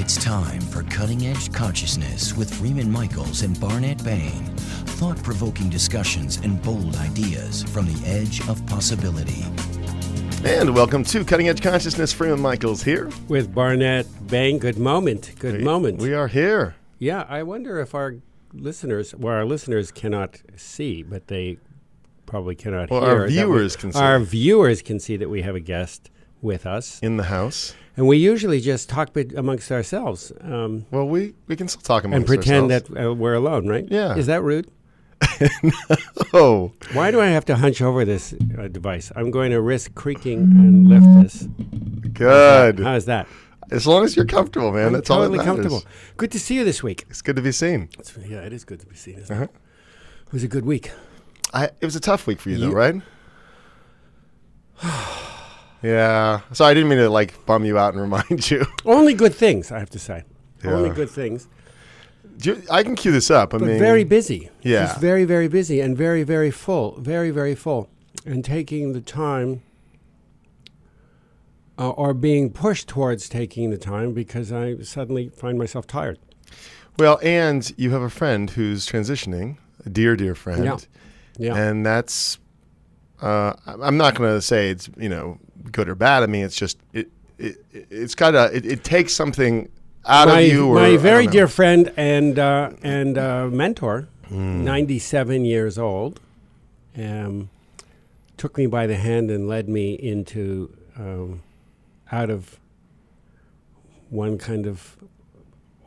It's time for Cutting Edge Consciousness with Freeman Michaels and Barnet Bain. Thought-provoking discussions and bold ideas from the edge of possibility. And welcome to Cutting Edge Consciousness. Freeman Michaels here. With Barnet Bain. Good moment. We are here. Yeah, I wonder if our listeners cannot see, but they probably cannot hear. Our viewers can see. Our viewers can see that we have a guest with us. In the house. And we usually just talk amongst ourselves. Well, we can still talk amongst ourselves. And pretend that we're alone, right? Yeah. Is that rude? No. Why do I have to hunch over this device? I'm going to risk creaking and lift this. Good. How's that? As long as you're comfortable, man. That's totally all that matters. Comfortable. Good to see you this week. It's good to be seen. Yeah, it is good to be seen, isn't it? It was a good week. It was a tough week for you, though, right? Yeah. So I didn't mean to bum you out and remind you. Only good things, I have to say. Yeah. Only good things. I can cue this up. But very busy. Yeah. Just very, very busy and very, very full. Very, very full. And taking the time or being pushed towards taking the time because I suddenly find myself tired. Well, and you have a friend who's transitioning, a dear, dear friend. Yeah. Yeah. And that's, I'm not going to say it's, good or bad. I mean, it's just, it's got it takes something out of you. My very dear friend and mentor, 97 years old, took me by the hand and led me into, out of one kind of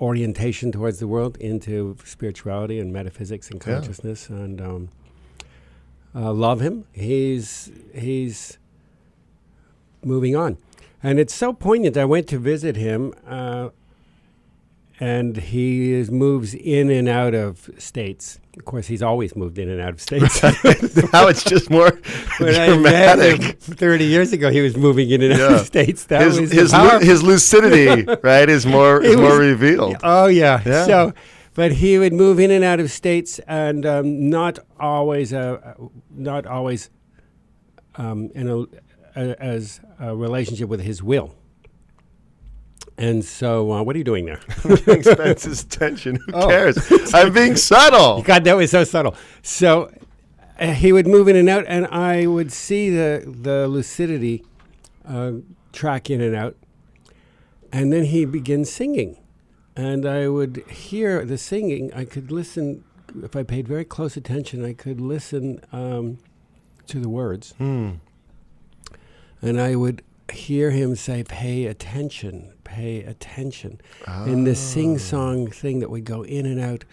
orientation towards the world into spirituality and metaphysics and consciousness. Yeah. And love him. He's moving on. And it's so poignant. I went to visit him, and he moves in and out of states. Of course, he's always moved in and out of states. Now it's just more when dramatic. I met him 30 years ago, he was moving in and out of states. That was his lucidity, right, is more revealed. Oh, yeah. But he would move in and out of states, and not always as a relationship with his will. And so, what are you doing there? Expenses, tension. Who cares? I'm being subtle. God, that was so subtle. So he would move in and out, and I would see the lucidity track in and out. And then he begins singing. And I would hear the singing. I could listen. If I paid very close attention, I could listen to the words. And I would hear him say, pay attention, pay attention. In this sing-song thing that would go in and out.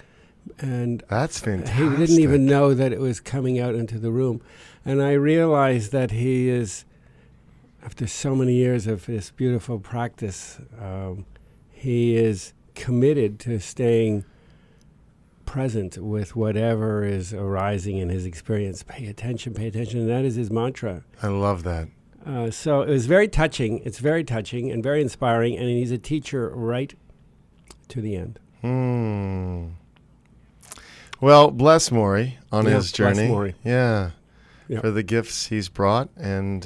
And that's fantastic. He didn't even know that it was coming out into the room. And I realized that he is, after so many years of this beautiful practice, he is committed to staying present with whatever is arising in his experience. Pay attention, and that is his mantra. I love that. So it was very touching. It's very touching and very inspiring, and he's a teacher right to the end. Well, bless Maury on his journey. Bless Maury. Yeah. Yep. For the gifts he's brought, and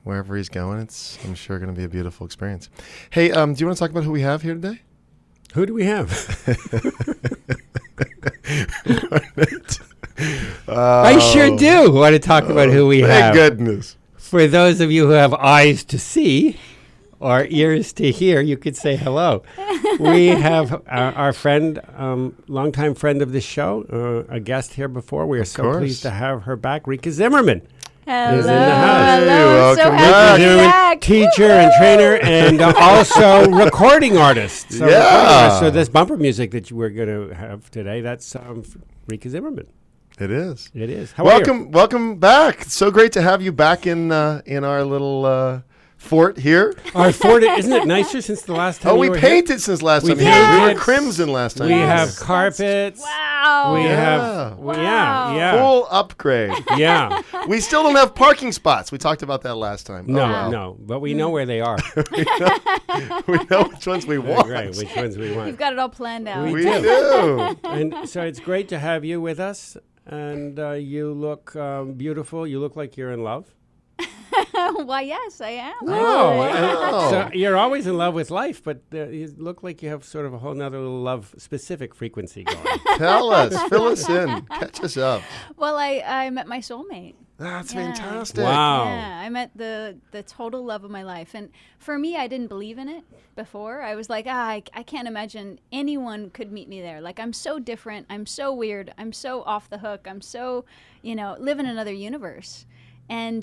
wherever he's going, it's, I'm sure, going to be a beautiful experience. Hey, do you want to talk about who we have here today? Who do we have? I sure do want to talk about who we have. Thank goodness. For those of you who have eyes to see or ears to hear, you could say hello. We have our friend, longtime friend of the show, a guest here before. We are so pleased to have her back. Rikka Zimmerman is in the house. Hello. Welcome so happy to be back. Teacher and trainer, and also recording artist. So this bumper music that we're going to have today, that's Rikka Zimmerman. It is. It is. How are you? Welcome back. It's so great to have you back in our little fort here. Our fort, isn't it nicer since the last time we painted here? since last time. We were crimson last time. We have carpets. Wow. We have full upgrade. Yeah. We still don't have parking spots. We talked about that last time. No, but we know where they are. we know which ones we want. Right, which ones we want. You've got it all planned out. We do. And so it's great to have you with us. And you look beautiful. You look like you're in love. Why, yes, I am. Wow. So you're always in love with life, but you look like you have sort of a whole nother little love-specific frequency going. Tell us, fill us in, catch us up. Well, I met my soulmate. That's Yeah. fantastic. Wow. Yeah, I met the total love of my life. And for me, I didn't believe in it before. I was like, I can't imagine anyone could meet me there. Like, I'm so different. I'm so weird. I'm so off the hook. I'm so, live in another universe. And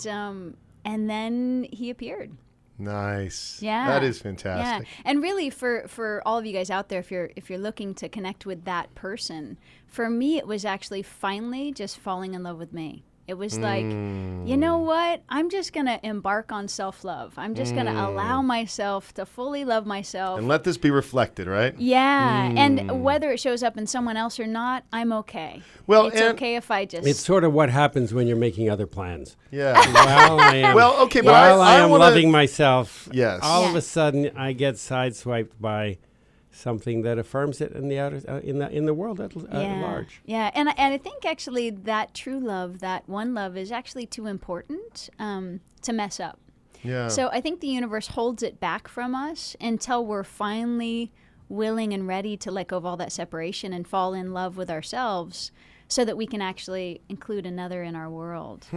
then he appeared. Nice. Yeah. That is fantastic. Yeah. And really for all of you guys out there, if you're looking to connect with that person, for me it was actually finally just falling in love with me. It was like, you know what? I'm just going to embark on self-love. I'm just going to allow myself to fully love myself. And let this be reflected, right? Yeah. And whether it shows up in someone else or not, I'm okay. Well, it's okay if I just... It's sort of what happens when you're making other plans. Yeah. While I am, Well, okay, but while I am wanna- loving myself, Yes. all of Yeah. a sudden I get sideswiped by something that affirms it in the outer, in the world at large. Yeah, and I think actually that true love, that one love, is actually too important to mess up. Yeah. So I think the universe holds it back from us until we're finally willing and ready to let go of all that separation and fall in love with ourselves, so that we can actually include another in our world.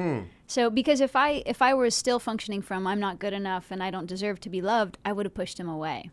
So because if I were still functioning from I'm not good enough and I don't deserve to be loved, I would have pushed him away.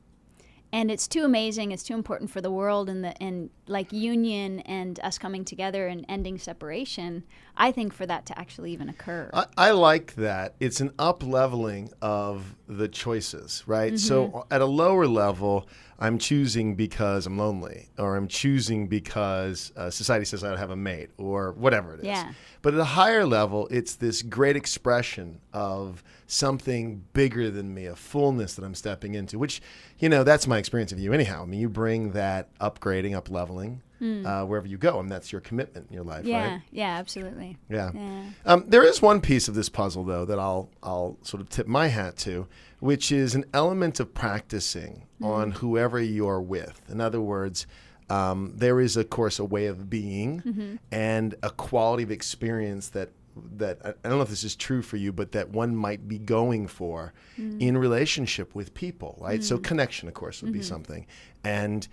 And it's too amazing, it's too important for the world and like union and us coming together and ending separation, I think, for that to actually even occur. I like that. It's an up-leveling of the choices, right? So at a lower level, I'm choosing because I'm lonely, or I'm choosing because society says I don't have a mate, or whatever it is. Yeah. But at a higher level, it's this great expression of something bigger than me, a fullness that I'm stepping into, which, that's my experience of you anyhow. I mean, you bring that upgrading, up-leveling wherever you go, and that's your commitment in your life, right? Yeah, absolutely. Yeah. Yeah. There is one piece of this puzzle, though, that I'll sort of tip my hat to, which is an element of practicing on whoever you're with. In other words, there is, of course, a way of being and a quality of experience that I don't know if this is true for you, but that one might be going for in relationship with people, right? So connection, of course, would be something. And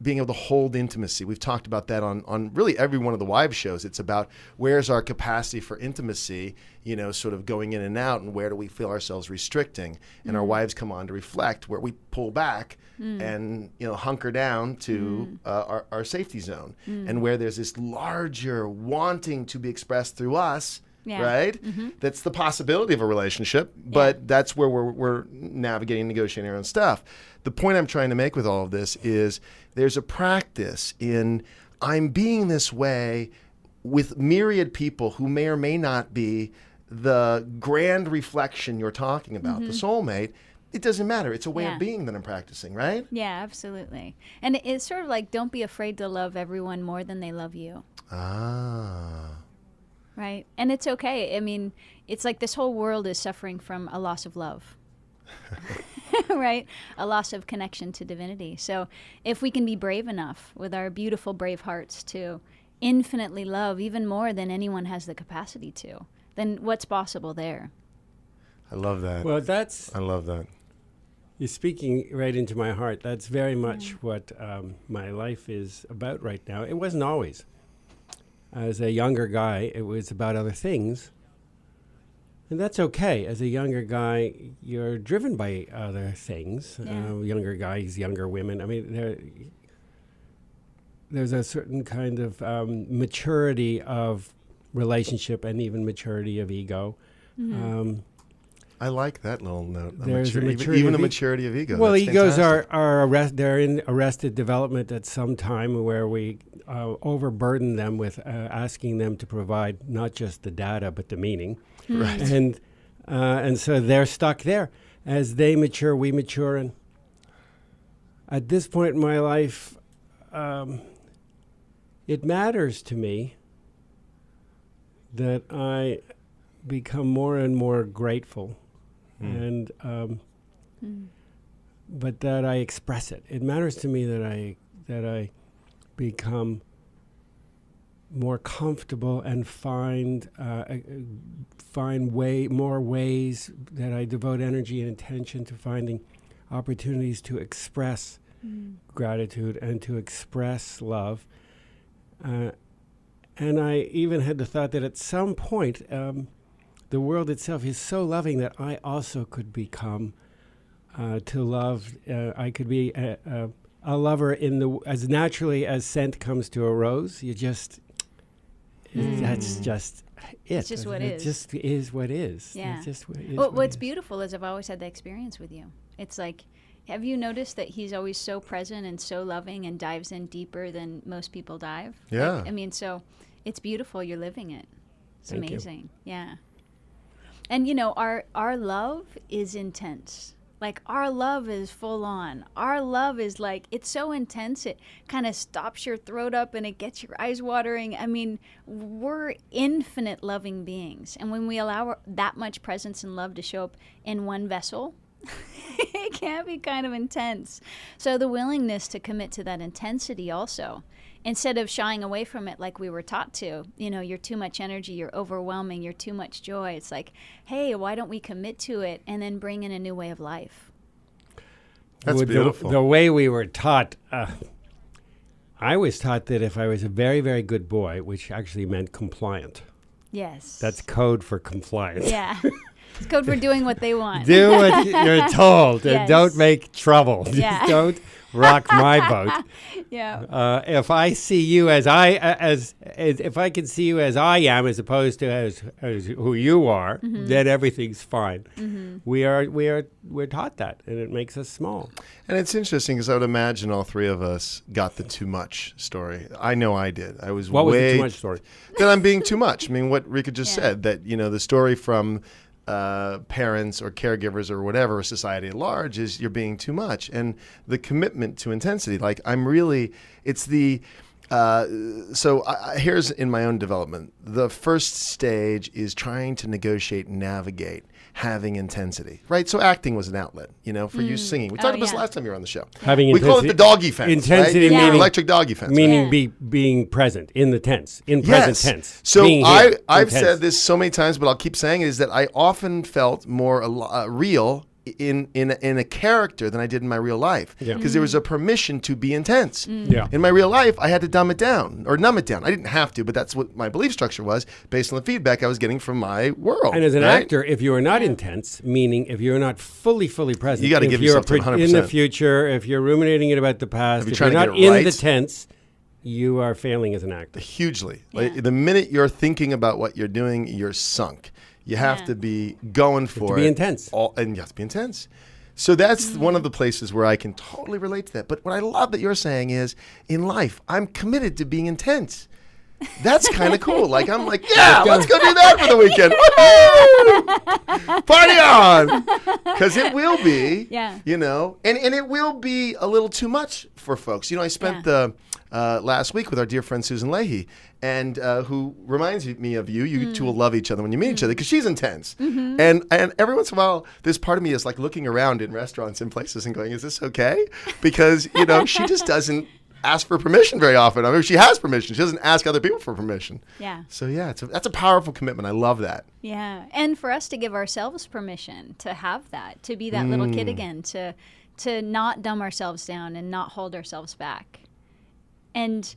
being able to hold intimacy. We've talked about that on really every one of the Wives shows. It's about where's our capacity for intimacy, sort of going in and out, and where do we feel ourselves restricting. And our wives come on to reflect where we pull back and, hunker down to our safety zone. And where there's this larger wanting to be expressed through us, right? That's the possibility of a relationship, but that's where we're navigating, negotiating our own stuff. The point I'm trying to make with all of this is there's a practice in I'm being this way with myriad people who may or may not be the grand reflection you're talking about, the soulmate. It doesn't matter. It's a way of being that I'm practicing, right? Yeah, absolutely. And it's sort of like, don't be afraid to love everyone more than they love you. Ah. Right? And it's okay. I mean, it's like this whole world is suffering from a loss of love. Right? A loss of connection to divinity. So if we can be brave enough with our beautiful, brave hearts to infinitely love even more than anyone has the capacity to, then what's possible there? I love that. Well, I love that. you're speaking right into my heart. That's very much what my life is about right now. It wasn't always. As a younger guy, it was about other things. And that's okay. As a younger guy, you're driven by other things. Yeah. Younger guys, younger women. I mean, there's a certain kind of maturity of relationship and even maturity of ego. Mm-hmm. I like that little note. There's a maturity even of a maturity of ego. Well, That's egos fantastic. they're in arrested development at some time where we overburden them with asking them to provide not just the data but the meaning. Right. And so they're stuck there. As they mature, we mature. And at this point in my life, it matters to me that I become more and more grateful, and but that I express it. It matters to me that I become more comfortable and find more ways that I devote energy and attention to finding opportunities to express gratitude and to express love. And I even had the thought that at some point, the world itself is so loving that I also could become to love. I could be a lover as naturally as scent comes to a rose. You just, that's just it. It's just what it is. It just is what is. Yeah. It's just what is. Well, what what's is. beautiful is I've always had that experience with you. It's like, have you noticed that he's always so present and so loving and dives in deeper than most people dive? Yeah. Like, I mean, so it's beautiful. You're living it. It's Thank you. amazing. Yeah. And, you know, our love is intense. Like, our love is full on. Our love is like, it's so intense, it kind of stops your throat up and it gets your eyes watering. I mean, we're infinite loving beings. And when we allow that much presence and love to show up in one vessel, it can be kind of intense. So the willingness to commit to that intensity also, instead of shying away from it like we were taught to, you know, you're too much energy, you're overwhelming, you're too much joy. It's like, hey, why don't we commit to it and then bring in a new way of life? That's With beautiful. The way we were taught, I was taught that if I was a very, very good boy, which actually meant compliant. Yes. That's code for compliance. Yeah. It's code for doing what they want. Do what you're told. Yes. Don't make trouble. Yeah. Just don't rock my boat. Yeah. If I see you as if I can see you as I am, as opposed to as who you are, then everything's fine. We're taught that, and it makes us small. And it's interesting because I would imagine all three of us got the too much story. I know I did. I was What was way the too much story? that I'm being too much. I mean, what Rikka just Yeah. said, that, you know, the story from parents or caregivers or whatever, society at large, is you're being too much. And the commitment to intensity, like it's the, here's in my own development, the first stage is trying to negotiate and navigate having intensity, right? So acting was an outlet, you know, for you singing. We talked about this yeah. last time you were on the show. Having We call it intensity- the doggy fence. intensity right? meaning- electric doggy fence. Meaning Yeah. being present in the tense, in present Yes. tense. So being here, I've intense. said this so many times, but I'll keep saying it, is that I often felt more real in a character than I did in my real life, Yeah. because there was a permission to be intense. Yeah. In my real life, I had to dumb it down or numb it down. I didn't have to, but that's what my belief structure was based on the feedback I was getting from my world. And as an right? actor, if you are not intense, meaning if you're not fully present, You gotta if give you're yourself to 100%. in the future, if you're ruminating it about the past, If you're if trying you're to not get it in right. the tense, you are failing as an actor. Hugely. Yeah. Like, the minute you're thinking about what you're doing, you're sunk. You have Yeah. to be going for be it. intense. And you have to be intense. So that's one of the places where I can totally relate to that. But what I love that you're saying is, in life, I'm committed to being intense. That's kind of cool. Like, I'm like, yeah, let's go do that for the weekend. Woo-hoo! Party on! Because it will be, Yeah. you know, and it will be a little too much for folks. You know, I spent the last week with our dear friend Susan Leahy, and who reminds me of you. You two will love each other when you meet each other, because she's intense. And every once in a while, this part of me is like looking around in restaurants and places and going, is this okay? Because, you know, she just doesn't ask for permission very often. I mean, she has permission. She doesn't ask other people for permission. Yeah. So yeah, that's a powerful commitment. I love that. Yeah. And for us to give ourselves permission to have that, to be that little kid again, to not dumb ourselves down and not hold ourselves back. And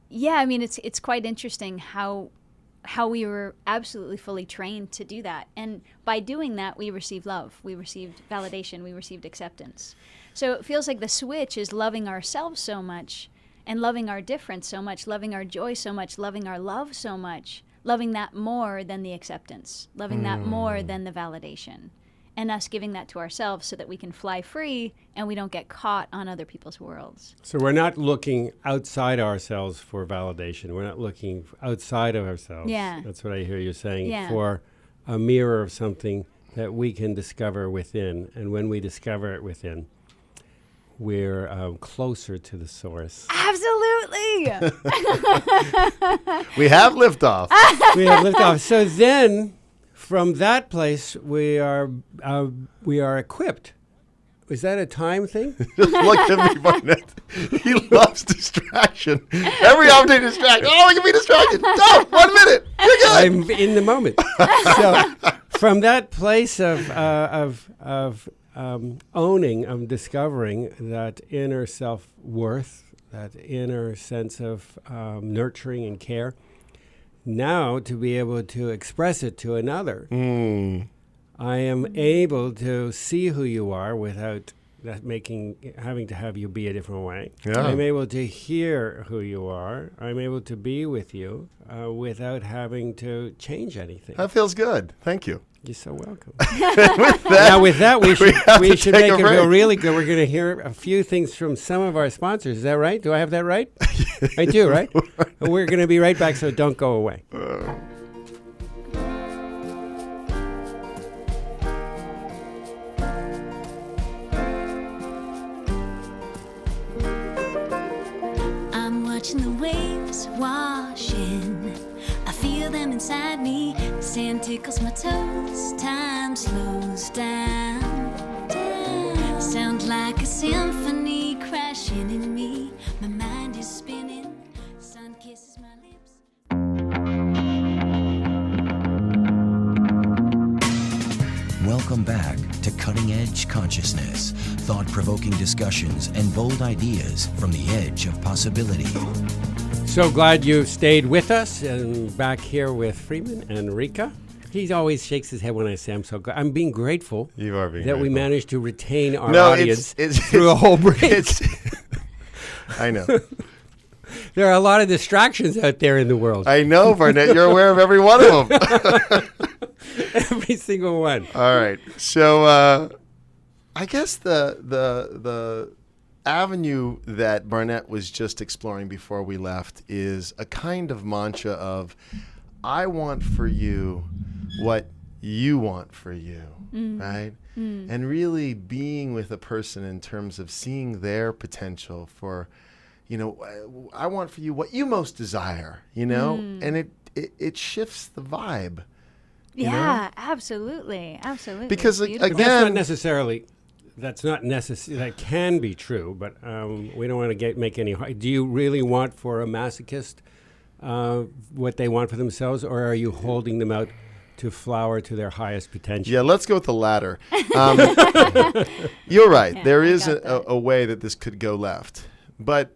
yeah, I mean, it's quite interesting how we were absolutely fully trained to do that. And by doing that, we received love. We received validation. We received acceptance. So it feels like the switch is loving ourselves so much and loving our difference so much, loving our joy so much, loving our love so much, loving that more than the acceptance, loving that more than the validation, and us giving that to ourselves so that we can fly free and we don't get caught on other people's worlds. So we're not looking outside ourselves for validation. We're not looking outside of ourselves. Yeah. That's what I hear you saying, Yeah. for a mirror of something that we can discover within. And when we discover it within, we're closer to the source. Absolutely. We have liftoff. We have liftoff. So then, from that place, we are equipped is that a time thing? Just look at me, Barnett. He loves distraction. Every opportunity to distract. Oh, look at me distracted. Don't. 1 minute. You're good. I'm in the moment. So from that place of owning, of discovering that inner self-worth, that inner sense of nurturing and care, now to be able to express it to another, I am able to see who you are without that having to have you be a different way. Yeah. I'm able to hear who you are. I'm able to be with you without having to change anything. That feels good. Thank you. You're so welcome. With that, we should make a it feel break. really good. We're going to hear a few things from some of our sponsors. Is that right? Do I have that right? I do, right? And we're going to be right back, so don't go away. I'm watching the waves washing. I feel them inside me. Sand tickles my toes. Time slows down. Sounds like a symphony crashing in me. My mind is spinning. Sun kisses my lips. Welcome back to Cutting Edge Consciousness, thought-provoking discussions and bold ideas from the edge of possibility. So glad you stayed with us, and back here with Freeman and Rikka. He always shakes his head when I say I'm so glad. I'm being grateful You are being that we grateful. managed to retain our No, audience it's through a whole break. I know. There are a lot of distractions out there in the world. I know, Barnett. You're aware of every one of them. Every single one. All right. So I guess the avenue that Barnett was just exploring before we left is a kind of mantra of, I want for you what you want for you, right? And really being with a person in terms of seeing their potential for, I want for you what you most desire, and it shifts the vibe. Yeah, absolutely. Absolutely. Because, It's beautiful. But that's not again, necessary. That can be true, but we don't want to make any. Do you really want for a masochist what they want for themselves, or are you holding them out to flower to their highest potential? Yeah, let's go with the latter. You're right. Yeah, There I is got that. a way that this could go left. But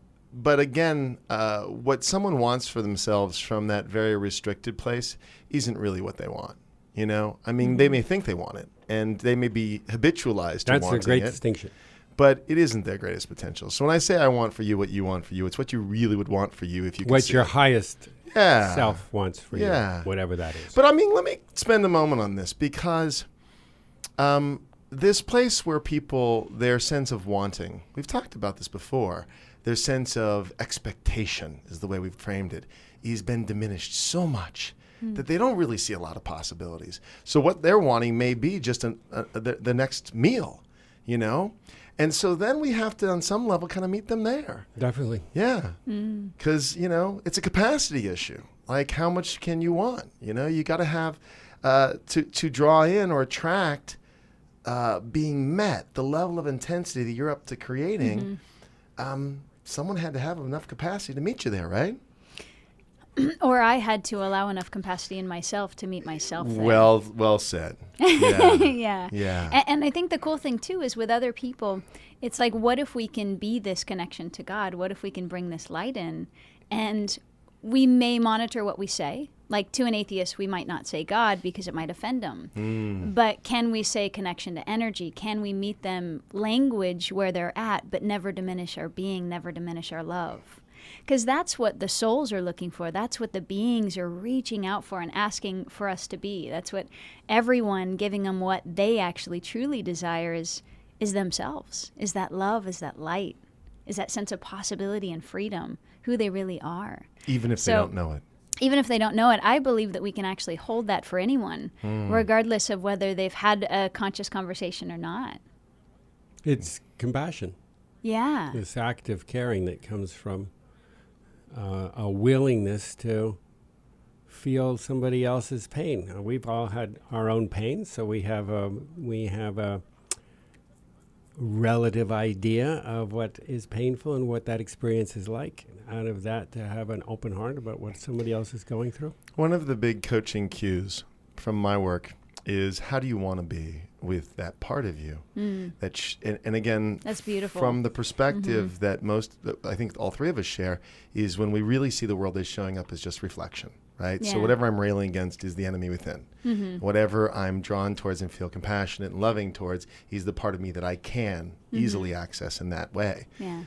again, what someone wants for themselves from that very restricted place isn't really what they want. I mean, they may think they want it, and they may be habitualized to That's wanting a great it, distinction. but it isn't their greatest potential. So when I say I want for you what you want for you, it's what you really would want for you if you could What see your it. highest Yeah. self wants for Yeah. you, whatever that is. But I mean, let me spend a moment on this because this place where people, their sense of wanting, we've talked about this before, their sense of expectation is the way we've framed it, has been diminished so much that they don't really see a lot of possibilities. So what they're wanting may be just the next meal, And so then we have to, on some level, kind of meet them there. Definitely. Yeah. Because, it's a capacity issue. Like, how much can you want? You got to have, to draw in or attract being met, the level of intensity that you're up to creating, someone had to have enough capacity to meet you there, right? Or I had to allow enough capacity in myself to meet myself there. Well said. Yeah. Yeah. Yeah. And I think the cool thing, too, is with other people, it's like, what if we can be this connection to God? What if we can bring this light in? And we may monitor what we say. Like, to an atheist, we might not say God because it might offend them. But can we say connection to energy? Can we meet them language where they're at, but never diminish our being, never diminish our love? Because that's what the souls are looking for. That's what the beings are reaching out for and asking for us to be. That's what everyone giving them what they actually truly desire is themselves, is that love, is that light, is that sense of possibility and freedom, who they really are. Even if they don't know it. Even if they don't know it, I believe that we can actually hold that for anyone, regardless of whether they've had a conscious conversation or not. It's compassion, Yeah. this act of caring that comes from a willingness to feel somebody else's pain. We've all had our own pain, so we have a relative idea of what is painful and what that experience is like. Out of that, to have an open heart about what somebody else is going through. One of the big coaching cues from my work is, how do you want to be with that part of you? And again, That's beautiful. From the perspective that I think all three of us share, is when we really see the world as showing up as just reflection, right? So Yeah. whatever I'm railing against is the enemy within. Whatever I'm drawn towards and feel compassionate and loving towards is the part of me that I can easily access in that way. Yeah.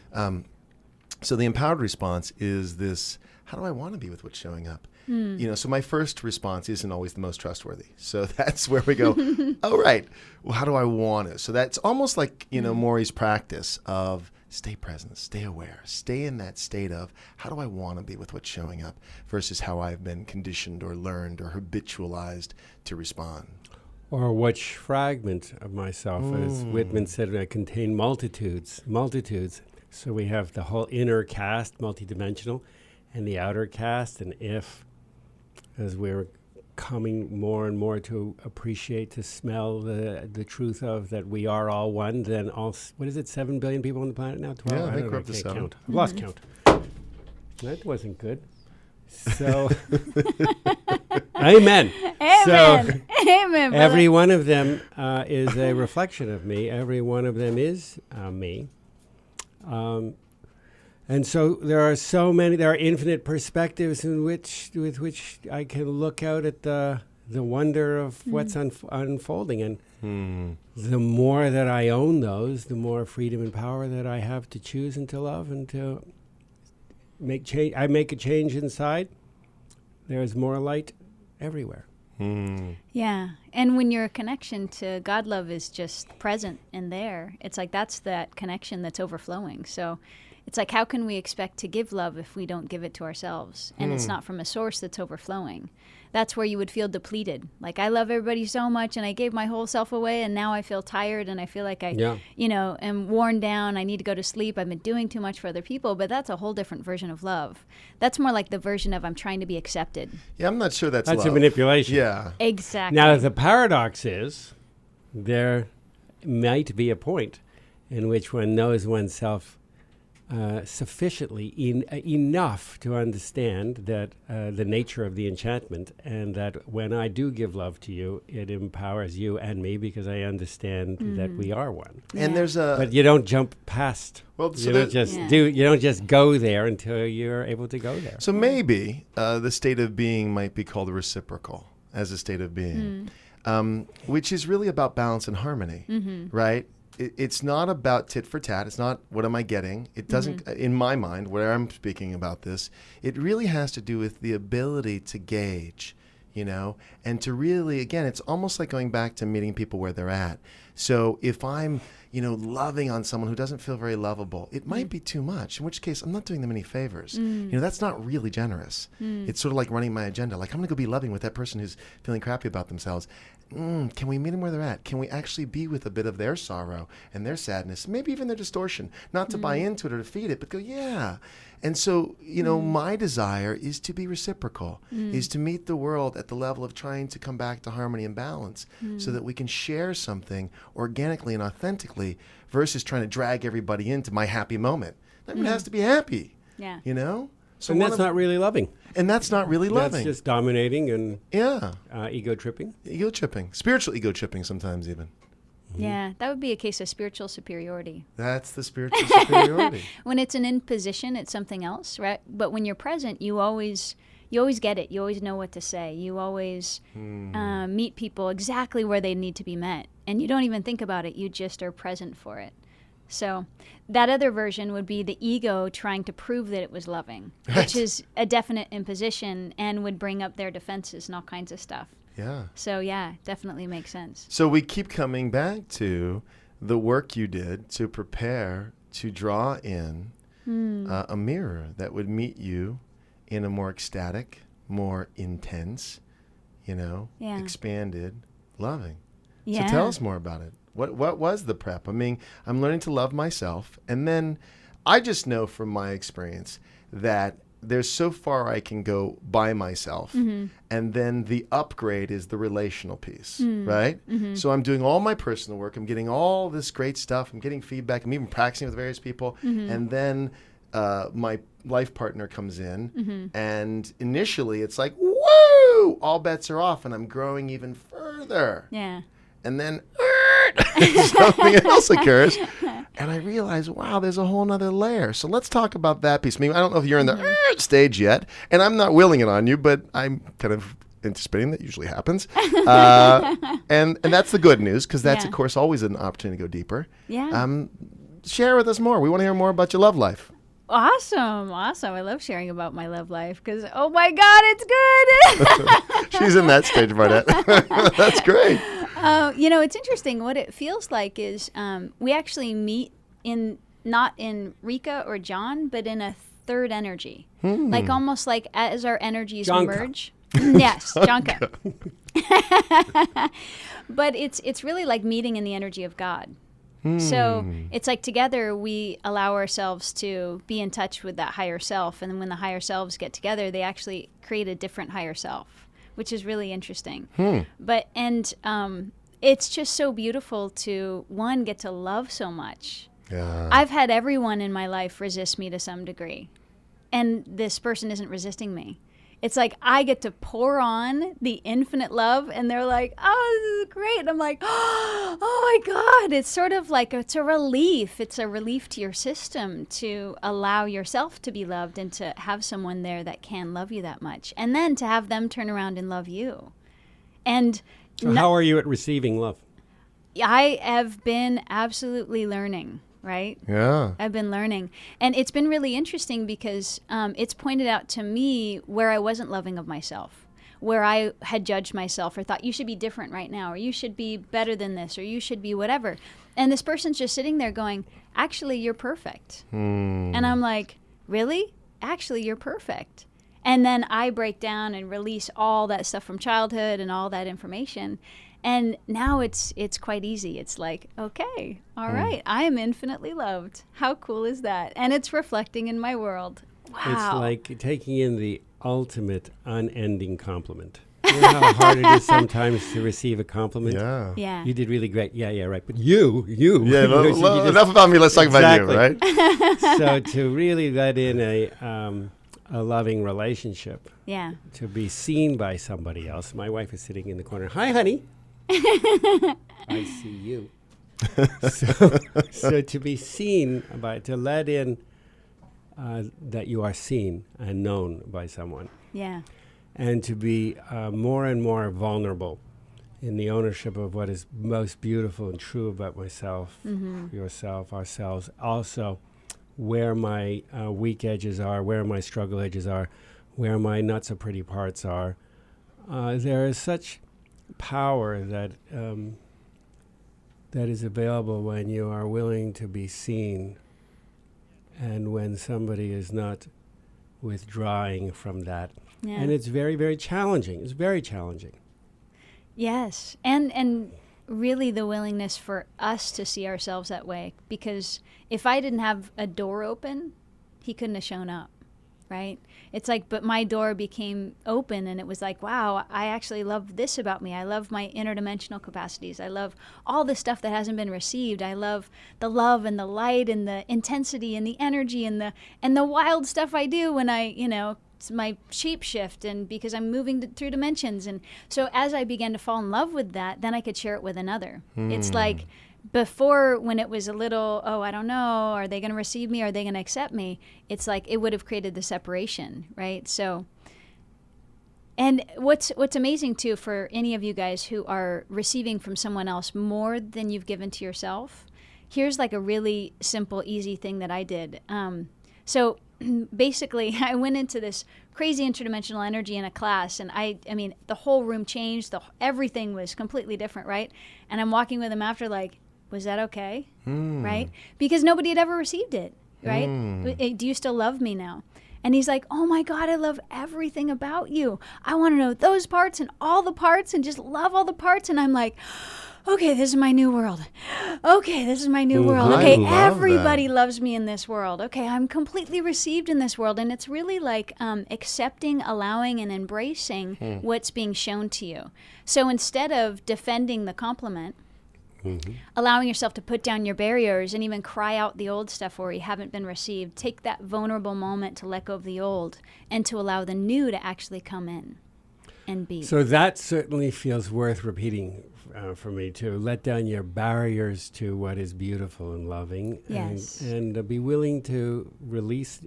So the empowered response is this: how do I want to be with what's showing up? So my first response isn't always the most trustworthy. So that's where we go, oh, right. Well, how do I want it? So that's almost like, Maury's practice of stay present, stay aware, stay in that state of how do I want to be with what's showing up versus how I've been conditioned or learned or habitualized to respond. Or which fragment of myself, as Whitman said, I contain multitudes. So we have the whole inner cast, multidimensional, and the outer cast. And if, as we're coming more and more to appreciate, to smell the truth of that we are all one, then what is it, 7 billion people on the planet now? 12? Yeah, I think don't we're know, up to can't 7. count. I've lost count. That wasn't good. So, amen. Amen. So, Amen. brother. every one of them is a reflection of me. Every one of them is me. And so there are infinite perspectives with which I can look out at the wonder of what's unfolding. And the more that I own those, the more freedom and power that I have to choose and to love and to make change. I make a change inside. There's more light everywhere. Yeah. And when your connection to God love is just present and there, it's like that's that connection that's overflowing. So it's like, how can we expect to give love if we don't give it to ourselves? And it's not from a source that's overflowing. That's where you would feel depleted. Like, I love everybody so much and I gave my whole self away and now I feel tired and I feel like I, am worn down. I need to go to sleep. I've been doing too much for other people. But that's a whole different version of love. That's more like the version of I'm trying to be accepted. Yeah, I'm not sure that's That's love. a manipulation. Yeah. Exactly. Now, the paradox is there might be a point in which one knows oneself sufficiently enough to understand that the nature of the enchantment, and that when I do give love to you, it empowers you and me because I understand that we are one. And there's a... But you don't jump past. Well, so you don't just Yeah. You don't just go there until you're able to go there. So maybe the state of being might be called reciprocal as a state of being, which is really about balance and harmony, right? It's not about tit for tat. It's not what am I getting. It doesn't, in my mind, where I'm speaking about this, it really has to do with the ability to gauge, and to really, again, it's almost like going back to meeting people where they're at. So if I'm, loving on someone who doesn't feel very lovable, it might be too much, in which case I'm not doing them any favors. That's not really generous. It's sort of like running my agenda. Like, I'm going to go be loving with that person who's feeling crappy about themselves. Can we meet them where they're at? Can we actually be with a bit of their sorrow and their sadness, maybe even their distortion, not to buy into it or to feed it, but go, yeah. And so, my desire is to be reciprocal, is to meet the world at the level of trying to come back to harmony and balance so that we can share something organically and authentically versus trying to drag everybody into my happy moment. Everyone has to be happy, Yeah. So And that's not really loving. And that's not really loving. That's just dominating and ego tripping. Ego tripping. Spiritual ego tripping sometimes even. Yeah, that would be a case of spiritual superiority. That's the spiritual superiority. When it's an imposition, it's something else, right? But when you're present, you always get it. You always know what to say. You always meet people exactly where they need to be met. And you don't even think about it. You just are present for it. So that other version would be the ego trying to prove that it was loving, which is a definite imposition and would bring up their defenses and all kinds of stuff. Yeah. So, yeah, definitely makes sense. So we keep coming back to the work you did to prepare to draw in a mirror that would meet you in a more ecstatic, more intense, expanded, loving. Yeah. So tell us more about it. What was the prep? I mean, I'm learning to love myself. And then I just know from my experience that there's so far I can go by myself. And then the upgrade is the relational piece, right? So I'm doing all my personal work. I'm getting all this great stuff. I'm getting feedback. I'm even practicing with various people. And then my life partner comes in. And initially it's like, woo, all bets are off. And I'm growing even further. Yeah. And then something else occurs. And I realize, wow, there's a whole nother layer. So let's talk about that piece. I mean, I don't know if you're in the stage yet, and I'm not willing it on you, but I'm kind of anticipating that usually happens. And that's the good news, because that's, of course, always an opportunity to go deeper. Yeah. Share with us more. We want to hear more about your love life. Awesome. I love sharing about my love life because, oh my God, it's good. She's in that stage, Barnett. That's great. It's interesting. What it feels like is we actually meet not in Rikka or John, but in a third energy. Like almost like as our energies merge. Yes, Janka. But it's really like meeting in the energy of God. So it's like together we allow ourselves to be in touch with that higher self. And then when the higher selves get together, they actually create a different higher self, which is really interesting. It's just so beautiful to, one, get to love so much. Yeah. I've had everyone in my life resist me to some degree. And this person isn't resisting me. It's like I get to pour on the infinite love, and they're like, oh, this is great. And I'm like, oh my God. It's sort of like, it's a relief. It's a relief to your system to allow yourself to be loved and to have someone there that can love you that much. And then to have them turn around and love you. And so how are you at receiving love? I have been absolutely learning. Right? Yeah. I've been learning. And it's been really interesting because it's pointed out to me where I wasn't loving of myself, where I had judged myself or thought you should be different right now, or you should be better than this, or you should be whatever. And this person's just sitting there going, actually, you're perfect. And I'm like, really? Actually, you're perfect. And then I break down and release all that stuff from childhood and all that information. And now it's quite easy. It's like, okay, all right, I am infinitely loved. How cool is that? And it's reflecting in my world. Wow. It's like taking in the ultimate unending compliment. You know how hard it is sometimes to receive a compliment? Yeah. You did really great. Yeah, right. But you. Yeah, enough about me. Let's talk about you, right? So to really let in a loving relationship. Yeah. To be seen by somebody else. My wife is sitting in the corner. Hi, honey. I see you. So to be seen to let in that you are seen and known by someone. Yeah. And to be more and more vulnerable in the ownership of what is most beautiful and true about myself, yourself, ourselves. Also, where my weak edges are, where my struggle edges are, where my not so pretty parts are. There is such power that is available when you are willing to be seen, and when somebody is not withdrawing from that. Yeah. And it's very, very challenging. It's very challenging. Yes, and really the willingness for us to see ourselves that way, because if I didn't have a door open, he couldn't have shown up. Right? It's like, but my door became open, and it was like, wow, I actually love this about me. I love my interdimensional capacities. I love all the stuff that hasn't been received. I love the love and the light and the intensity and the energy and the wild stuff I do when it's my shape shift, and because I'm moving through dimensions. And so as I began to fall in love with that, then I could share it with another. It's like, before, when it was a little, I don't know, are they going to receive me? Are they going to accept me? It's like it would have created the separation, right? So, and what's amazing too for any of you guys who are receiving from someone else more than you've given to yourself, here's like a really simple, easy thing that I did. So basically, I went into this crazy interdimensional energy in a class, and I mean, the whole room changed. Everything was completely different, right? And I'm walking with him after, like, was that okay? Right? Because nobody had ever received it, right? Do you still love me now? And he's like, oh my God, I love everything about you. I want to know those parts and all the parts and just love all the parts. And I'm like, okay, this is my new world. Okay, this is my new world. I Okay, love everybody that. loves me in this world. Okay, I'm completely received in this world. And it's really like accepting, allowing, and embracing what's being shown to you. So instead of defending the compliment, allowing yourself to put down your barriers and even cry out the old stuff where you haven't been received, take that vulnerable moment to let go of the old and to allow the new to actually come in and be. So that certainly feels worth repeating for me too. Let down your barriers to what is beautiful and loving, Yes. and be willing to release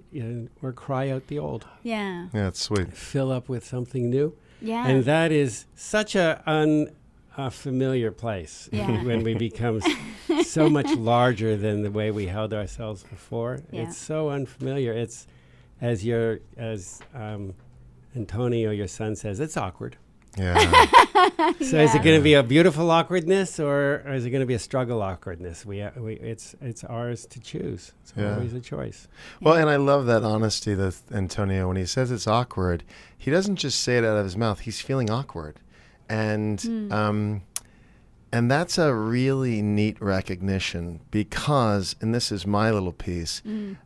or cry out the old. Yeah. Yeah, it's sweet. Fill up with something new. Yeah. And that is such a familiar place Yeah. when we become so much larger than the way we held ourselves before. Yeah. It's so unfamiliar. It's as Antonio, your son, says, it's awkward. Yeah. So is it going to be a beautiful awkwardness or is it going to be a struggle awkwardness? It's ours to choose. It's Yeah. always a choice. Well, and I love that honesty that Antonio, when he says it's awkward, he doesn't just say it out of his mouth. He's feeling awkward. And that's a really neat recognition because, and this is my little piece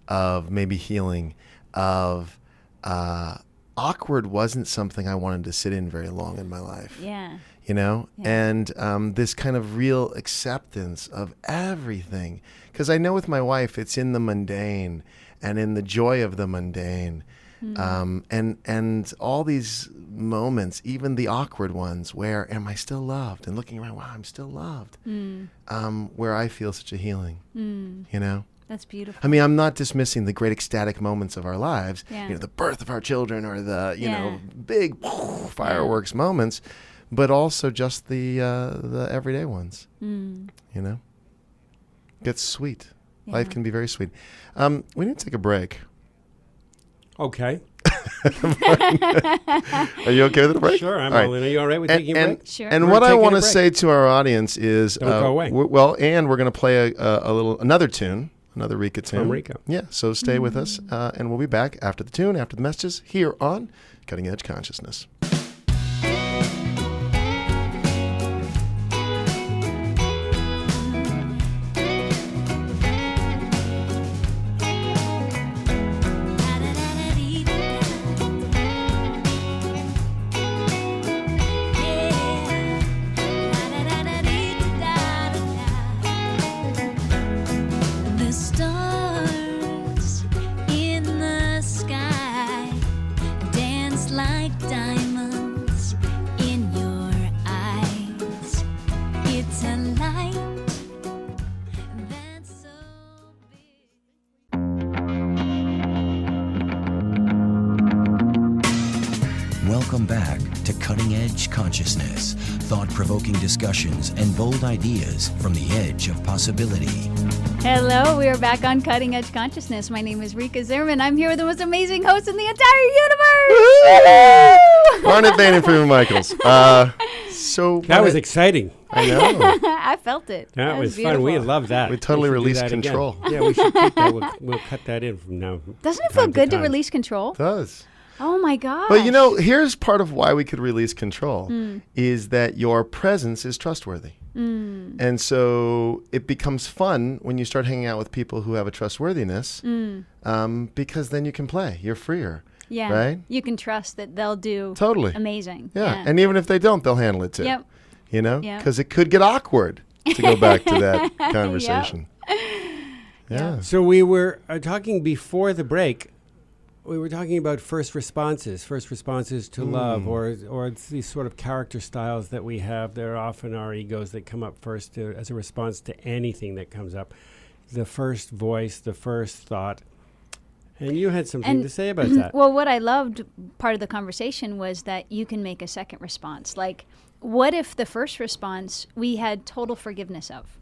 of maybe healing, of awkward wasn't something I wanted to sit in very long in my life. Yeah. You know, Yeah. and this kind of real acceptance of everything. Because I know with my wife, it's in the mundane and in the joy of the mundane. And all these moments, even the awkward ones, where am I still loved? And looking around, wow, I'm still loved. Where I feel such a healing, you know? That's beautiful. I mean, I'm not dismissing the great ecstatic moments of our lives, Yeah. you know, the birth of our children or the, you Yeah. know, big fireworks moments, but also just the everyday ones, you know? Gets sweet. Life Yeah. can be very sweet. We need to take a break. Okay. Are you okay with the break? Sure, I'm All right. all in. Are you all right with taking a break? Sure. And We're what I taking want a to break. say to our audience is, Don't go away. and we're going to play another tune, another Rikka tune. From Rikka. Yeah, so stay with us, and we'll be back after the tune, after the messages, here on Cutting Edge Consciousness. The stars in the sky dance like diamonds in your eyes. It's a light that's so big. Welcome back to Cutting Edge Consciousness, thought-provoking discussions and bold ideas from the edge of possibility. Hello, we are back on Cutting Edge Consciousness. My name is Rikka Zimmerman. I'm here with the most amazing host in the entire universe. Barnet and Freeman Michaels. So That was exciting. I know. I felt it. That was fun. beautiful. We loved that. We totally should do released that again. control. Yeah, we should keep that. We'll cut that in from now. Doesn't it feel time good to time. release control? It does. Oh my gosh. But you know, here's part of why we could release control is that your presence is trustworthy. And so it becomes fun when you start hanging out with people who have a trustworthiness because then you can play. You're freer. Yeah. Right? You can trust that they'll do Totally. amazing. Yeah. And even if they don't, they'll handle it too. Yep. You know? Yep. Because it could get awkward to go back to that conversation. Yeah. So we were talking before the break. We were talking about first responses to love, or it's these sort of character styles that we have. They're often our egos that come up first as a response to anything that comes up. The first voice, the first thought. And you had something to say about that. Well, what I loved part of the conversation was that you can make a second response. Like, what if the first response we had total forgiveness of?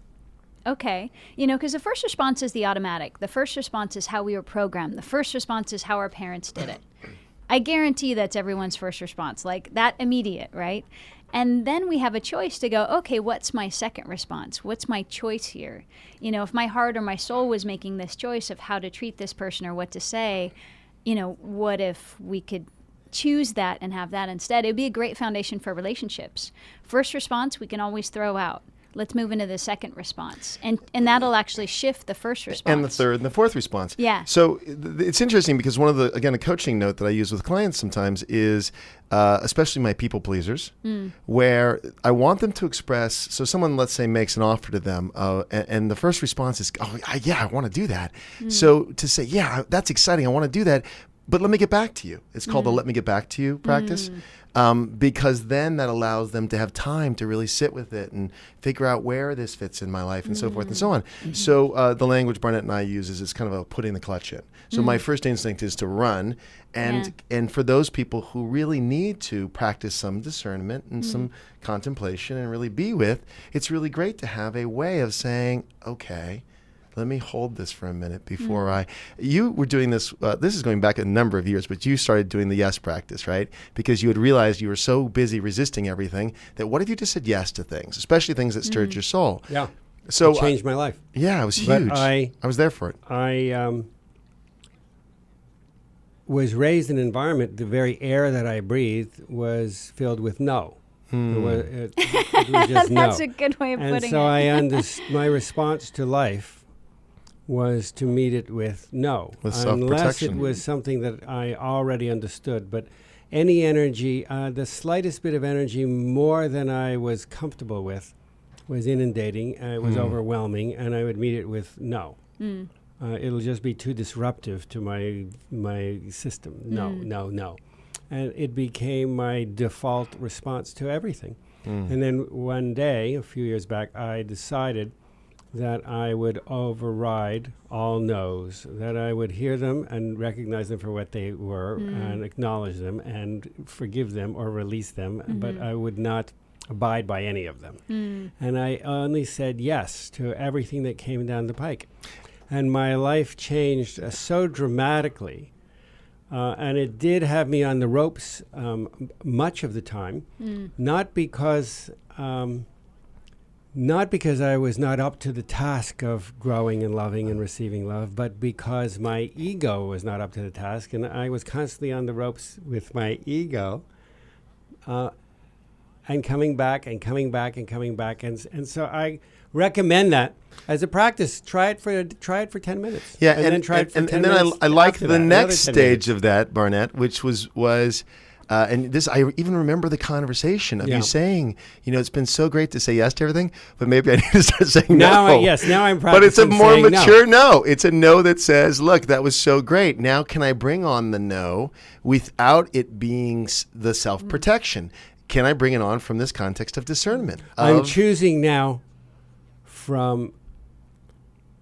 Okay. You know, because the first response is the automatic. The first response is how we were programmed. The first response is how our parents did it. I guarantee that's everyone's first response, like that immediate, right? And then we have a choice to go, okay, what's my second response? What's my choice here? You know, if my heart or my soul was making this choice of how to treat this person or what to say, you know, what if we could choose that and have that instead? It would be a great foundation for relationships. First response, we can always throw out. let's move into the second response. And that'll actually shift the first response. And the third and the fourth response. Yeah. So it's interesting because one of the, again, a coaching note that I use with clients sometimes is, especially my people pleasers, where I want them to express, so someone, let's say, makes an offer to them, and the first response is, yeah, I want to do that. So to say, yeah, that's exciting, I want to do that, but let me get back to you. It's called the let me get back to you practice. Because then that allows them to have time to really sit with it and figure out where this fits in my life and so forth and so on. So the language Barnett and I use is kind of a putting the clutch in. So my first instinct is to run. And for those people who really need to practice some discernment and some contemplation and really be with, it's really great to have a way of saying, okay, let me hold this for a minute before you were doing this. This is going back a number of years, but you started doing the yes practice, right? Because you had realized you were so busy resisting everything that what if you just said yes to things, especially things that stirred your soul? Yeah. So It changed my life. Yeah, it was But huge. I was there for it. I was raised in an environment, the very air that I breathed was filled with no. It was just no. That's a good way of And putting so it. my response to life was to meet it with no. With unless self-protection. it was something that I already understood. But any energy, the slightest bit of energy more than I was comfortable with was inundating. It was overwhelming, and I would meet it with no. It'll just be too disruptive to my system. No, no, no. And it became my default response to everything. And then one day, a few years back, I decided that I would override all no's, that I would hear them and recognize them for what they were and acknowledge them and forgive them or release them, but I would not abide by any of them. And I only said yes to everything that came down the pike. And my life changed so dramatically. And it did have me on the ropes much of the time, not because I was not up to the task of growing and loving and receiving love, but because my ego was not up to the task, and I was constantly on the ropes with my ego, and coming back and coming back and coming back, and so I recommend that as a practice. Try it for 10 minutes. Yeah, and then try it for 10 and minutes. then I like after the that, another next 10 stage minutes. of that, Barnett, which was and this, I even remember the conversation of you saying, it's been so great to say yes to everything, but maybe I need to start saying now no. Now I'm practicing. But it's a more saying mature no. It's a no that says, look, that was so great. Now can I bring on the no without it being the self-protection? Can I bring it on from this context of discernment? I'm choosing now from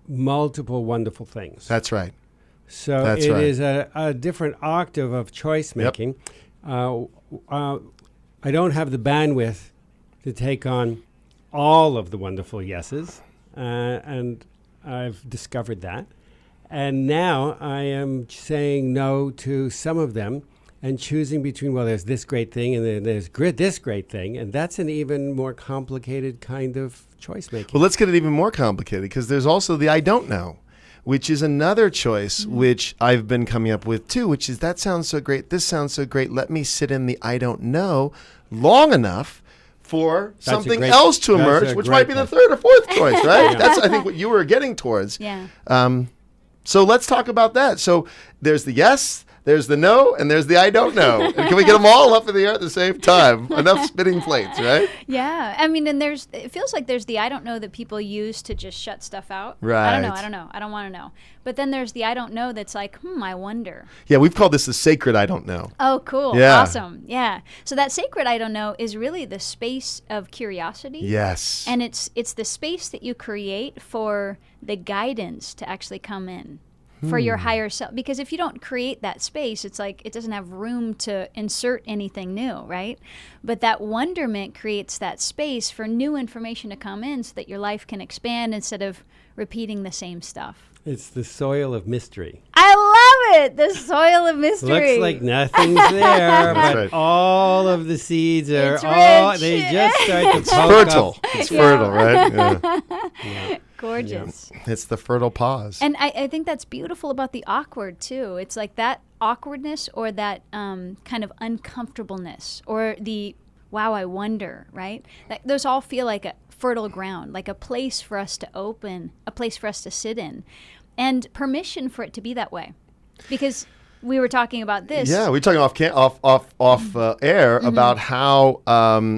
multiple wonderful things. That's right. So That's it right. is a different octave of choice making. I don't have the bandwidth to take on all of the wonderful yeses, and I've discovered that. And now I am saying no to some of them and choosing between, well, there's this great thing and then there's this great thing, and that's an even more complicated kind of choice making. Well, let's get it even more complicated, because there's also the I don't know, which is another choice which I've been coming up with too, which is that sounds so great, this sounds so great, let me sit in the I don't know long enough for something else to emerge, which might be the third or fourth choice, right? Yeah. That's, I think, what you were getting towards. Yeah. So let's talk about that. So there's the yes, there's the no, and there's the I don't know. And can we get them all up in the air at the same time? Enough spinning plates, right? Yeah. I mean, and it feels like there's the I don't know that people use to just shut stuff out. Right. I don't know. I don't want to know. But then there's the I don't know that's like, I wonder. Yeah, we've called this the sacred I don't know. Oh, cool. Yeah. Awesome. Yeah. So that sacred I don't know is really the space of curiosity. Yes. And it's the space that you create for the guidance to actually come in. For your higher self. Because if you don't create that space, it's like it doesn't have room to insert anything new, right? But that wonderment creates that space for new information to come in so that your life can expand instead of repeating the same stuff. It's the soil of mystery. I love it! The soil of mystery. Looks like nothing's there, but right. all of the seeds are It's rich. they just start to It's poke fertile. up. It's fertile, right? Yeah. Gorgeous. It's the fertile pause. And I think that's beautiful about the awkward, too. It's like that awkwardness or that kind of uncomfortableness or the, wow, I wonder, right? Those all feel like fertile ground, like a place for us to open, a place for us to sit in, and permission for it to be that way. Because we were talking about this. Yeah, we were talking off air about how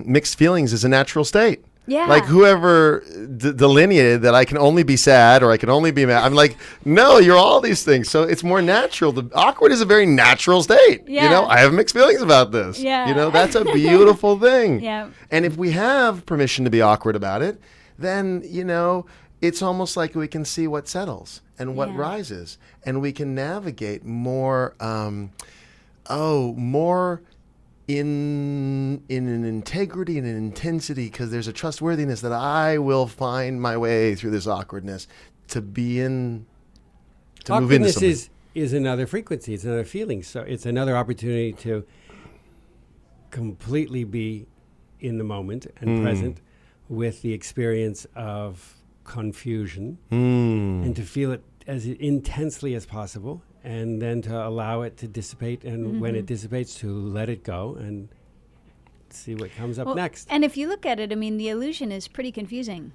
mixed feelings is a natural state. Yeah. Like whoever delineated that I can only be sad or I can only be mad. I'm like, no, you're all these things. So it's more natural. Awkward is a very natural state. Yeah. You know, I have mixed feelings about this. Yeah. You know, that's a beautiful thing. Yeah. And if we have permission to be awkward about it, then, you know, it's almost like we can see what settles and what rises. And we can navigate more, more in an integrity and an intensity, because there's a trustworthiness that I will find my way through this awkwardness to be in, to move into something. Awkwardness is another frequency. It's another feeling. So it's another opportunity to completely be in the moment and present with the experience of confusion and to feel it as intensely as possible, and then to allow it to dissipate, and when it dissipates, to let it go and see what comes up next. And if you look at it, I mean, the illusion is pretty confusing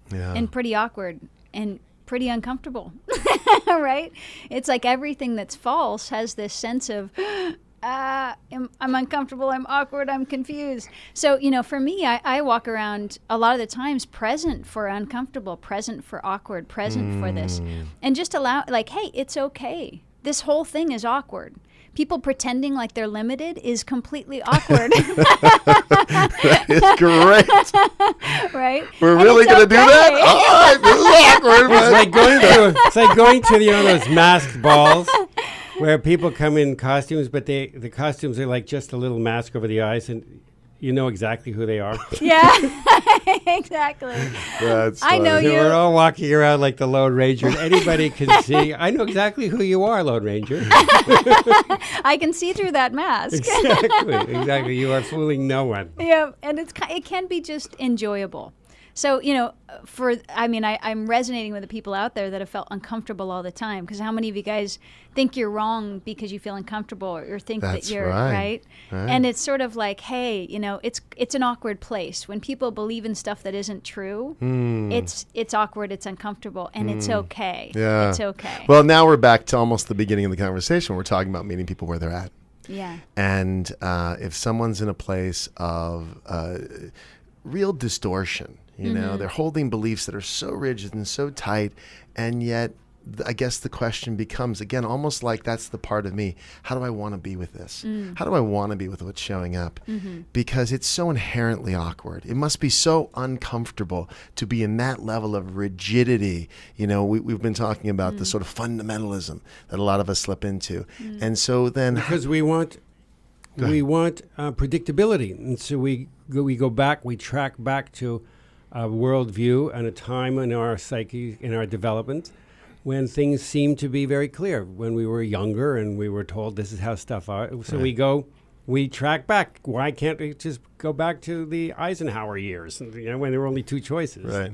and pretty awkward and pretty uncomfortable, right? It's like everything that's false has this sense of, I'm uncomfortable, I'm awkward, I'm confused. So, you know, for me, I walk around a lot of the times present for uncomfortable, present for awkward, present for this. And just allow, like, hey, it's okay. This whole thing is awkward. People pretending like they're limited is completely awkward. It's great. Right? We're And really it's going to do that? okay. All right, this is awkward. It's like going to you know those masked balls where people come in costumes, but the costumes are like just a little mask over the eyes, and you know exactly who they are. Yeah, exactly. That's I know funny. So you. we're all walking around like the Lone Ranger, and anybody can see. I know exactly who you are, Lone Ranger. I can see through that mask. Exactly. You are fooling no one. Yeah, and it can be just enjoyable. So, you know, I'm resonating with the people out there that have felt uncomfortable all the time, because how many of you guys think you're wrong because you feel uncomfortable, or think That's that you're right. And it's sort of like, hey, you know, it's an awkward place. When people believe in stuff that isn't true, it's awkward, it's uncomfortable, and it's okay. Yeah. It's okay. Well, now we're back to almost the beginning of the conversation. We're talking about meeting people where they're at. Yeah. And if someone's in a place of real distortion, you know, they're holding beliefs that are so rigid and so tight, and yet I guess the question becomes, again, almost like that's the part of me. How do I want to be with this? How do I want to be with what's showing up? Because it's so inherently awkward. It must be so uncomfortable to be in that level of rigidity. You know, we've been talking about the sort of fundamentalism that a lot of us slip into. And so then... Because we want predictability, and so we go back, we track back to a worldview and a time in our psyche, in our development, when things seemed to be very clear, when we were younger and we were told this is how stuff are. So we track back. Why can't we just go back to the Eisenhower years, you know, when there were only two choices? Right.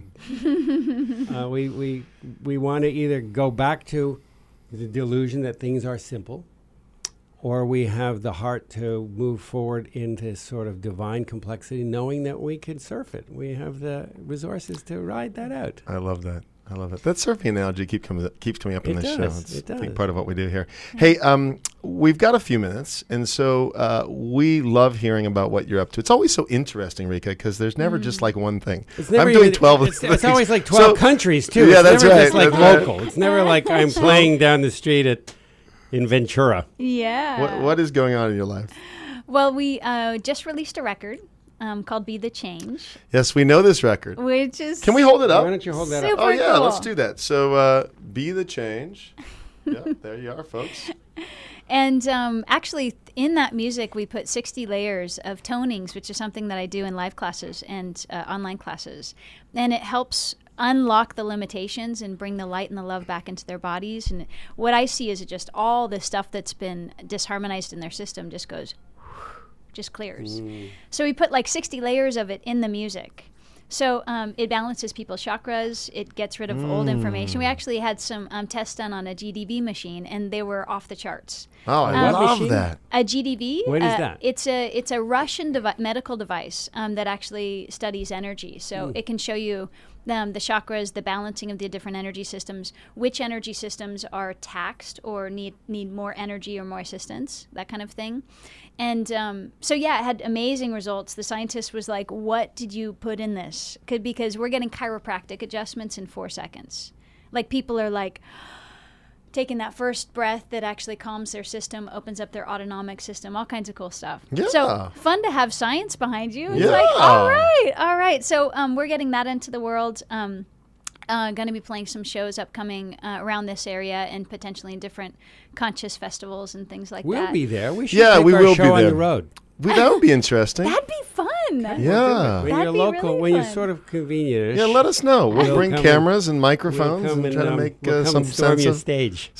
We want to either go back to the delusion that things are simple, or we have the heart to move forward into sort of divine complexity, knowing that we can surf it. We have the resources to ride that out. I love that. That surfing analogy keeps coming up in this show. It's It a big does. part of what we do here. Hey, we've got a few minutes, and so we love hearing about what you're up to. It's always so interesting, Rikka, because there's never just like one thing. It's never I'm doing even- 12 of It's things. always like 12 countries, too. Yeah, It's that's never right. just like That's right. local. It's never like I'm playing down the street in Ventura. Yeah. What is going on in your life? Well, we just released a record called Be the Change, Yes, we know this record. which is... Can we hold it up? Why don't you hold that up? Super Oh, yeah, cool. let's do that. So, Be the Change. Yeah, there you are, folks. And actually, in that music, we put 60 layers of tonings, which is something that I do in live classes and online classes. And it helps unlock the limitations and bring the light and the love back into their bodies. And what I see is just all the stuff that's been disharmonized in their system just clears. So we put like 60 layers of it in the music. So it balances people's chakras. It gets rid of old information. We actually had some tests done on a GDV machine, and they were off the charts. Oh, I love machine? that. A GDV. What is that? It's a Russian medical device that actually studies energy. So it can show you the chakras, the balancing of the different energy systems, which energy systems are taxed or need more energy or more assistance, that kind of thing. And so yeah, it had amazing results. The scientist was like, "What did you put in this?" Because we're getting chiropractic adjustments in 4 seconds. Like people are like taking that first breath that actually calms their system, opens up their autonomic system, all kinds of cool stuff. Yeah. So fun to have science behind you. It's Yeah. like, all right. So we're getting that into the world. Going to be playing some shows upcoming around this area and potentially in different conscious festivals and things like We'll that. be there. We should Yeah, take we our will be show on there. the road. That would be interesting. That'd be fun. Yeah. When That'd you're be local, really when you're fun. sort of convenient. Yeah, let us know. We'll bring come cameras and We'll microphones come and try to make we'll come some storm sense your of stage.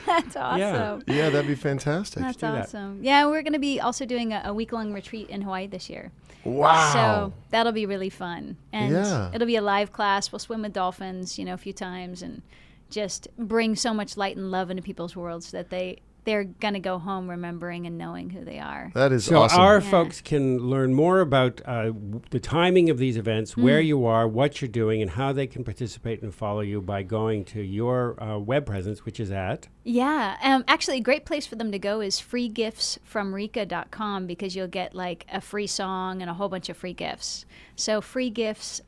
That's awesome. Yeah, that'd be fantastic. That's do that. awesome. Yeah, we're going to be also doing a week-long retreat in Hawaii this year. Wow. So that'll be really fun. And Yeah. it'll be a live class. We'll swim with dolphins, a few times and just bring so much light and love into people's worlds that they're going to go home remembering and knowing who they are. That is So awesome. our Yeah. folks can learn more about the timing of these events, where you are, what you're doing, and how they can participate and follow you by going to your web presence, which is at... Yeah. Actually, a great place for them to go is freegiftsfromrikka.com because you'll get like a free song and a whole bunch of free gifts. So Brownies,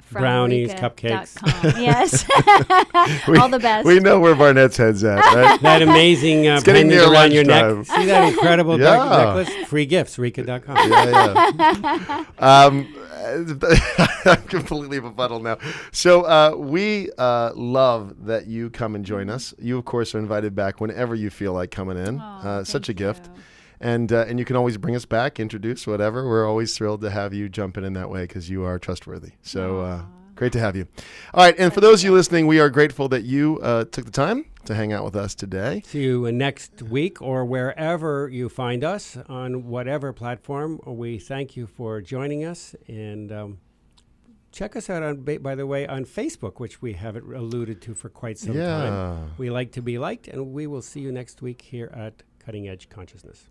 freegiftsfromrikka.com. Yes. All the best. We know where Barnett's head's at, right? That amazing getting pendant near around your neck. lunchtime. See that incredible Yeah. necklace? Free gifts, Rikka.com. Yeah. I'm completely befuddled now. So we love that you come and join us. You, of course, are invited back whenever you feel like coming in. Such a gift. you. And you can always bring us back, introduce, whatever. We're always thrilled to have you jump in that way because you are trustworthy. So great to have you. All right. And for those of you listening, we are grateful that you took the time to hang out with us today. See you next week or wherever you find us on whatever platform. We thank you for joining us. And check us out, by the way, on Facebook, which we haven't alluded to for quite some time. We like to be liked, and we will see you next week here at Cutting Edge Consciousness.